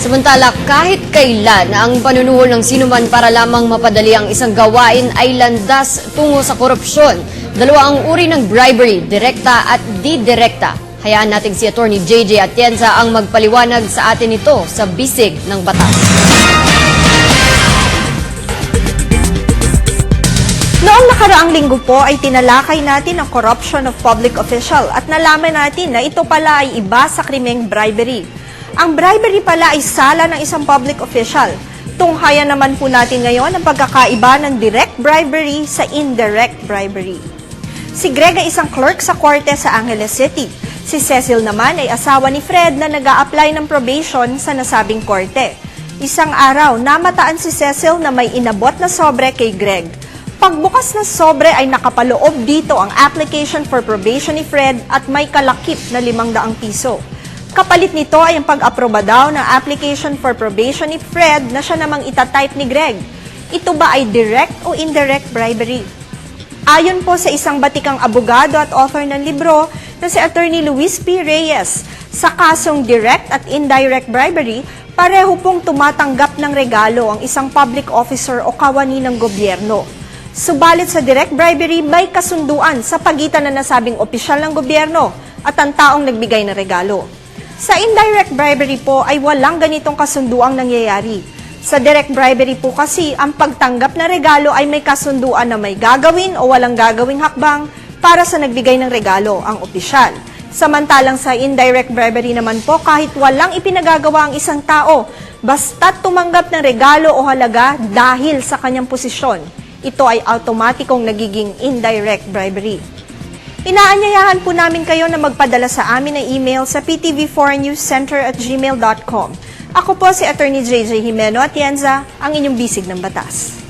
Samantala, kahit kailan ang panunuhol ng sinuman para lamang mapadali ang isang gawain ay landas tungo sa korupsyon. Dalawa ang uri ng bribery, direkta at di-direkta. Hayaan natin si Atty. JJ Atienza ang magpaliwanag sa atin ito sa bisig ng batas. Noong nakaraang linggo po ay tinalakay natin ang corruption of public official at nalaman natin na ito pala ay iba sa krimeng bribery. Ang bribery pala ay sala ng isang public official. Tunghayan naman po natin ngayon ang pagkakaiba ng direct bribery sa indirect bribery. Si Greg ay isang clerk sa korte sa Angeles City. Si Cecil naman ay asawa ni Fred na nag-a-apply ng probation sa nasabing korte. Isang araw, namataan si Cecil na may inabot na sobre kay Greg. Pagbukas ng sobre ay nakapaloob dito ang application for probation ni Fred at may kalakip na 500 piso. Kapalit nito ay ang pag-aproba daw ng application for probation ni Fred na siya namang itatype ni Greg. Ito ba ay direct o indirect bribery? Ayon po sa isang batikang abogado at author ng libro na si Attorney Luis P. Reyes, sa kasong direct at indirect bribery, pareho pong tumatanggap ng regalo ang isang public officer o kawani ng gobyerno. Subalit sa direct bribery, may kasunduan sa pagitan ng nasabing opisyal ng gobyerno at ang taong nagbigay ng regalo. Sa indirect bribery po ay walang ganitong kasunduang nangyayari. Sa direct bribery po kasi, ang pagtanggap na regalo ay may kasunduan na may gagawin o walang gagawing hakbang para sa nagbigay ng regalo, ang opisyal. Samantalang sa indirect bribery naman po, kahit walang ipinagagawa ang isang tao, basta't tumanggap ng regalo o halaga dahil sa kanyang posisyon, ito ay automatikong nagiging indirect bribery. Inaanyayahan po namin kayo na magpadala sa amin ng email sa ptv4newscenter@gmail.com. Ako po si Atty. JJ Jimeno Atienza, ang inyong bisig ng batas.